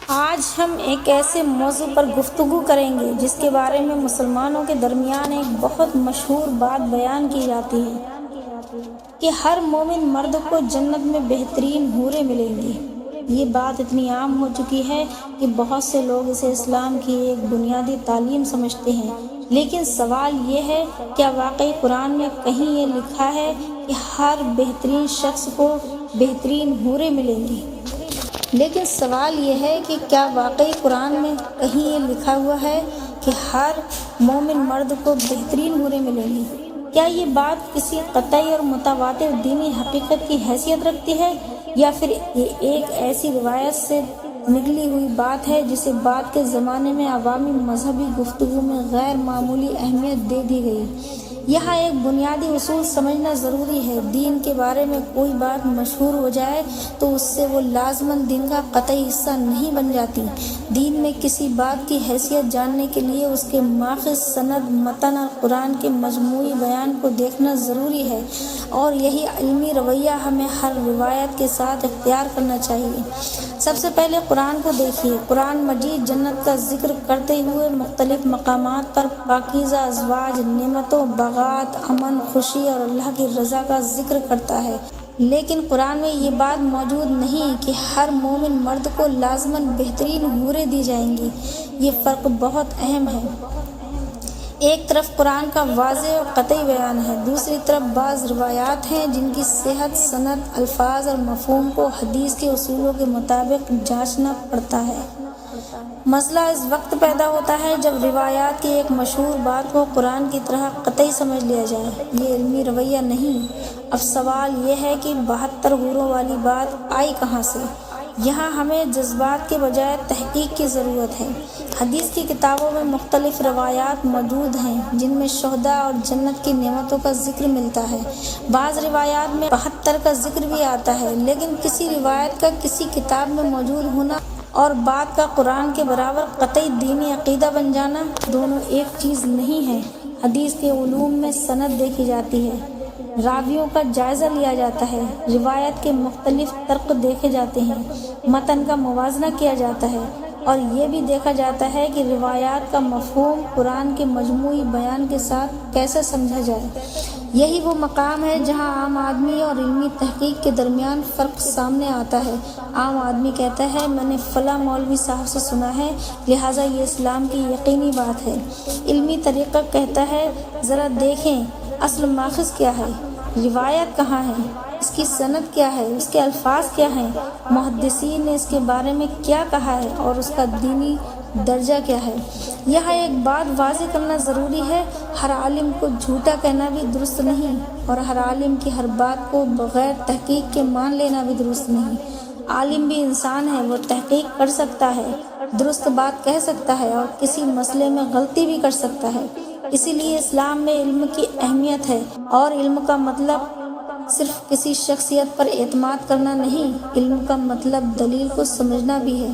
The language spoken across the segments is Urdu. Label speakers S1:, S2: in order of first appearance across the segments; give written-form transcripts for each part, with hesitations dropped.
S1: آج ہم ایک ایسے موضوع پر گفتگو کریں گے جس کے بارے میں مسلمانوں کے درمیان ایک بہت مشہور بات بیان کی جاتی ہے کہ ہر مومن مرد کو جنت میں بہترین حوریں ملیں گی۔ یہ بات اتنی عام ہو چکی ہے کہ بہت سے لوگ اسے اسلام کی ایک بنیادی تعلیم سمجھتے ہیں، لیکن سوال یہ ہے، کیا واقعی قرآن میں کہیں یہ لکھا ہے کہ ہر بہترین شخص کو بہترین حوریں ملیں گی؟ لیکن سوال یہ ہے کہ کیا واقعی قرآن میں کہیں یہ لکھا ہوا ہے کہ ہر مومن مرد کو بہترین حوریں ملیں گی؟ کیا یہ بات کسی قطعی اور متواتر دینی حقیقت کی حیثیت رکھتی ہے، یا پھر یہ ایک ایسی روایت سے نکلی ہوئی بات ہے جسے بعد کے زمانے میں عوامی مذہبی گفتگو میں غیر معمولی اہمیت دے دی گئی؟ یہاں ایک بنیادی اصول سمجھنا ضروری ہے۔ دین کے بارے میں کوئی بات مشہور ہو جائے تو اس سے وہ لازماً دین کا قطعی حصہ نہیں بن جاتی۔ دین میں کسی بات کی حیثیت جاننے کے لیے اس کے ماخذ، سند، متن اور قرآن کے مجموعی بیان کو دیکھنا ضروری ہے، اور یہی علمی رویہ ہمیں ہر روایت کے ساتھ اختیار کرنا چاہیے۔ سب سے پہلے قرآن کو دیکھیے۔ قرآن مجید جنت کا ذکر کرتے ہوئے مختلف مقامات پر پاکیزہ ازواج، نعمتوں، باغات، امن، خوشی اور اللہ کی رضا کا ذکر کرتا ہے، لیکن قرآن میں یہ بات موجود نہیں کہ ہر مومن مرد کو لازماً بہترین حوریں دی جائیں گی۔ یہ فرق بہت اہم ہے۔ ایک طرف قرآن کا واضح اور قطعی بیان ہے، دوسری طرف بعض روایات ہیں جن کی صحت، سند، الفاظ اور مفہوم کو حدیث کے اصولوں کے مطابق جانچنا پڑتا ہے۔ مسئلہ اس وقت پیدا ہوتا ہے جب روایات کی ایک مشہور بات کو قرآن کی طرح قطعی سمجھ لیا جائے۔ یہ علمی رویہ نہیں۔ اب سوال یہ ہے کہ 72 حوروں والی بات آئی کہاں سے؟ یہاں ہمیں جذبات کے بجائے تحقیق کی ضرورت ہے۔ حدیث کی کتابوں میں مختلف روایات موجود ہیں جن میں شہداء اور جنت کی نعمتوں کا ذکر ملتا ہے۔ بعض روایات میں 72 کا ذکر بھی آتا ہے، لیکن کسی روایت کا کسی کتاب میں موجود ہونا اور بات کا قرآن کے برابر قطعی دینی عقیدہ بن جانا دونوں ایک چیز نہیں ہے۔ حدیث کے علوم میں سند دیکھی جاتی ہے، راویوں کا جائزہ لیا جاتا ہے، روایت کے مختلف طرق دیکھے جاتے ہیں، متن کا موازنہ کیا جاتا ہے، اور یہ بھی دیکھا جاتا ہے کہ روایات کا مفہوم قرآن کے مجموعی بیان کے ساتھ کیسے سمجھا جائے۔ یہی وہ مقام ہے جہاں عام آدمی اور علمی تحقیق کے درمیان فرق سامنے آتا ہے۔ عام آدمی کہتا ہے، میں نے فلاں مولوی صاحب سے سنا ہے، لہٰذا یہ اسلام کی یقینی بات ہے۔ علمی طریقہ کہتا ہے، ذرا دیکھیں اصل ماخذ کیا ہے، روایت کہاں ہے، اس کی سند کیا ہے، اس کے الفاظ کیا ہیں، محدثین نے اس کے بارے میں کیا کہا ہے، اور اس کا دینی درجہ کیا ہے۔ یہاں ایک بات واضح کرنا ضروری ہے، ہر عالم کو جھوٹا کہنا بھی درست نہیں، اور ہر عالم کی ہر بات کو بغیر تحقیق کے مان لینا بھی درست نہیں۔ عالم بھی انسان ہے، وہ تحقیق کر سکتا ہے، درست بات کہہ سکتا ہے، اور کسی مسئلے میں غلطی بھی کر سکتا ہے۔ اسی لیے اسلام میں علم کی اہمیت ہے، اور علم کا مطلب صرف کسی شخصیت پر اعتماد کرنا نہیں، علم کا مطلب دلیل کو سمجھنا بھی ہے۔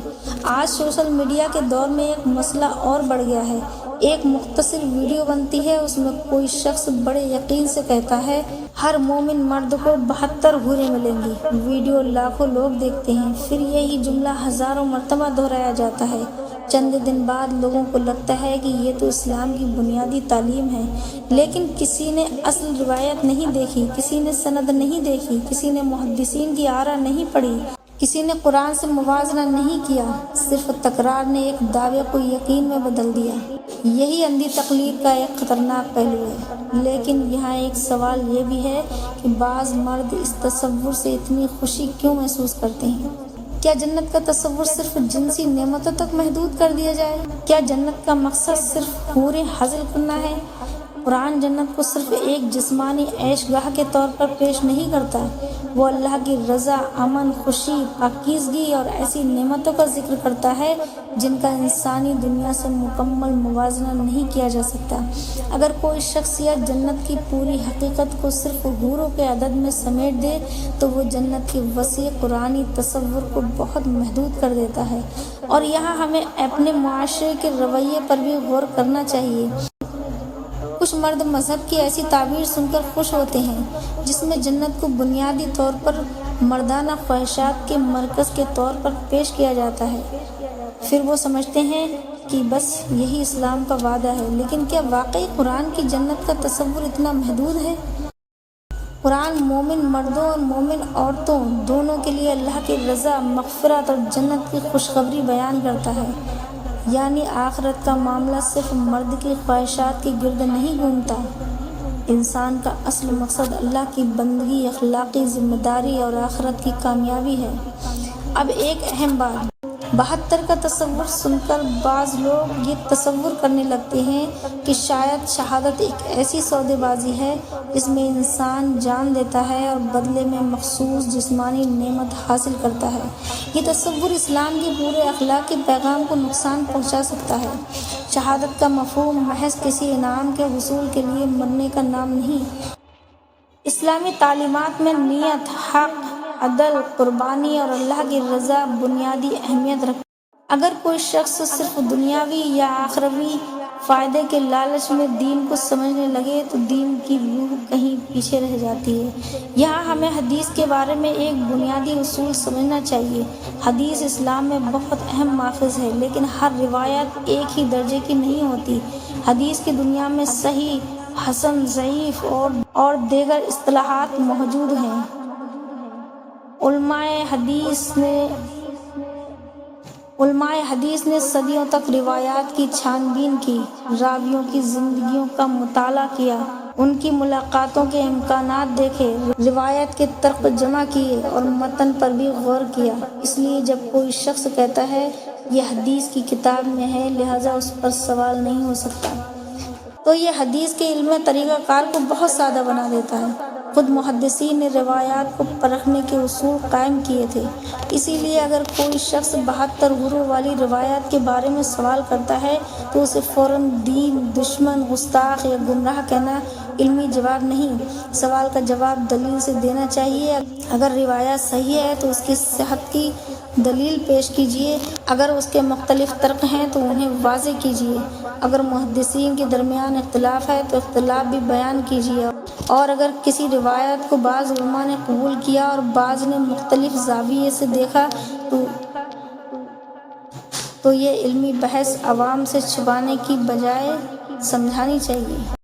S1: آج سوشل میڈیا کے دور میں ایک مسئلہ اور بڑھ گیا ہے۔ ایک مختصر ویڈیو بنتی ہے، اس میں کوئی شخص بڑے یقین سے کہتا ہے، ہر مومن مرد کو 72 حوریں ملیں گی۔ ویڈیو لاکھوں لوگ دیکھتے ہیں، پھر یہی جملہ ہزاروں مرتبہ دہرایا جاتا ہے۔ چند دن بعد لوگوں کو لگتا ہے کہ یہ تو اسلام کی بنیادی تعلیم ہے، لیکن کسی نے اصل روایت نہیں دیکھی، کسی نے سند نہیں دیکھی، کسی نے محدثین کی آراء نہیں پڑھی، کسی نے قرآن سے موازنہ نہیں کیا، صرف تکرار نے ایک دعوے کو یقین میں بدل دیا۔ یہی اندھی تقلید کا ایک خطرناک پہلو ہے۔ لیکن یہاں ایک سوال یہ بھی ہے کہ بعض مرد اس تصور سے اتنی خوشی کیوں محسوس کرتے ہیں؟ کیا جنت کا تصور صرف جنسی نعمتوں تک محدود کر دیا جائے؟ کیا جنت کا مقصد صرف حوریں حاصل کرنا ہے؟ قرآن جنت کو صرف ایک جسمانی عیش گاہ کے طور پر پیش نہیں کرتا، وہ اللہ کی رضا، امن، خوشی، پاکیزگی اور ایسی نعمتوں کا ذکر کرتا ہے جن کا انسانی دنیا سے مکمل موازنہ نہیں کیا جا سکتا۔ اگر کوئی شخص یا جنت کی پوری حقیقت کو صرف حوروں کے عدد میں سمیٹ دے تو وہ جنت کے وسیع قرآنی تصور کو بہت محدود کر دیتا ہے، اور یہاں ہمیں اپنے معاشرے کے رویے پر بھی غور کرنا چاہیے۔ کچھ مرد مذہب کی ایسی تعبیر سن کر خوش ہوتے ہیں جس میں جنت کو بنیادی طور پر مردانہ خواہشات کے مرکز کے طور پر پیش کیا جاتا ہے۔ پھر وہ سمجھتے ہیں کہ بس یہی اسلام کا وعدہ ہے۔ لیکن کیا واقعی قرآن کی جنت کا تصور اتنا محدود ہے؟ قرآن مومن مردوں اور مومن عورتوں دونوں کے لیے اللہ کی رضا، مغفرت اور جنت کی خوشخبری بیان کرتا ہے۔ یعنی آخرت کا معاملہ صرف مرد کی خواہشات کے گرد نہیں گھومتا۔ انسان کا اصل مقصد اللہ کی بندگی، اخلاقی ذمہ داری اور آخرت کی کامیابی ہے۔ اب ایک اہم بات، 72 کا تصور سن کر بعض لوگ یہ تصور کرنے لگتے ہیں کہ شاید شہادت ایک ایسی سودے بازی ہے جس میں انسان جان دیتا ہے اور بدلے میں مخصوص جسمانی نعمت حاصل کرتا ہے۔ یہ تصور اسلام کے پورے اخلاقی پیغام کو نقصان پہنچا سکتا ہے۔ شہادت کا مفہوم محض کسی انعام کے حصول کے لیے مرنے کا نام نہیں۔ اسلامی تعلیمات میں نیت، حق، عدل، قربانی اور اللہ کی رضا بنیادی اہمیت رکھتی ہے۔ اگر کوئی شخص صرف دنیاوی یا آخروی فائدے کے لالچ میں دین کو سمجھنے لگے تو دین کی روح کہیں پیچھے رہ جاتی ہے۔ یہاں ہمیں حدیث کے بارے میں ایک بنیادی اصول سمجھنا چاہیے۔ حدیث اسلام میں بہت اہم ماخذ ہے، لیکن ہر روایت ایک ہی درجے کی نہیں ہوتی۔ حدیث کی دنیا میں صحیح، حسن، ضعیف اور دیگر اصطلاحات موجود ہیں۔ علماء حدیث نے صدیوں تک روایات کی چھان بین کی، راویوں کی زندگیوں کا مطالعہ کیا، ان کی ملاقاتوں کے امکانات دیکھے، روایت کے طرق جمع کیے اور متن پر بھی غور کیا۔ اس لیے جب کوئی شخص کہتا ہے یہ حدیث کی کتاب میں ہے لہٰذا اس پر سوال نہیں ہو سکتا، تو یہ حدیث کے علم طریقہ کار کو بہت سادہ بنا دیتا ہے۔ خود محدثین نے روایات کو پرکھنے کے اصول قائم کیے تھے۔ اسی لیے اگر کوئی شخص 72 گروہ والی روایات کے بارے میں سوال کرتا ہے تو اسے فوراً دین دشمن، گستاخ یا گمراہ کہنا علمی جواب نہیں، سوال کا جواب دلیل سے دینا چاہیے۔ اگر روایات صحیح ہے تو اس کی صحت کی دلیل پیش کیجیے، اگر اس کے مختلف طرق ہیں تو انہیں واضح کیجیے، اگر محدثین کے درمیان اختلاف ہے تو اختلاف بھی بیان کیجیے، اور اگر کسی روایت کو بعض علماء نے قبول کیا اور بعض نے مختلف زاویے سے دیکھا تو یہ علمی بحث عوام سے چھپانے کی بجائے سمجھانی چاہیے۔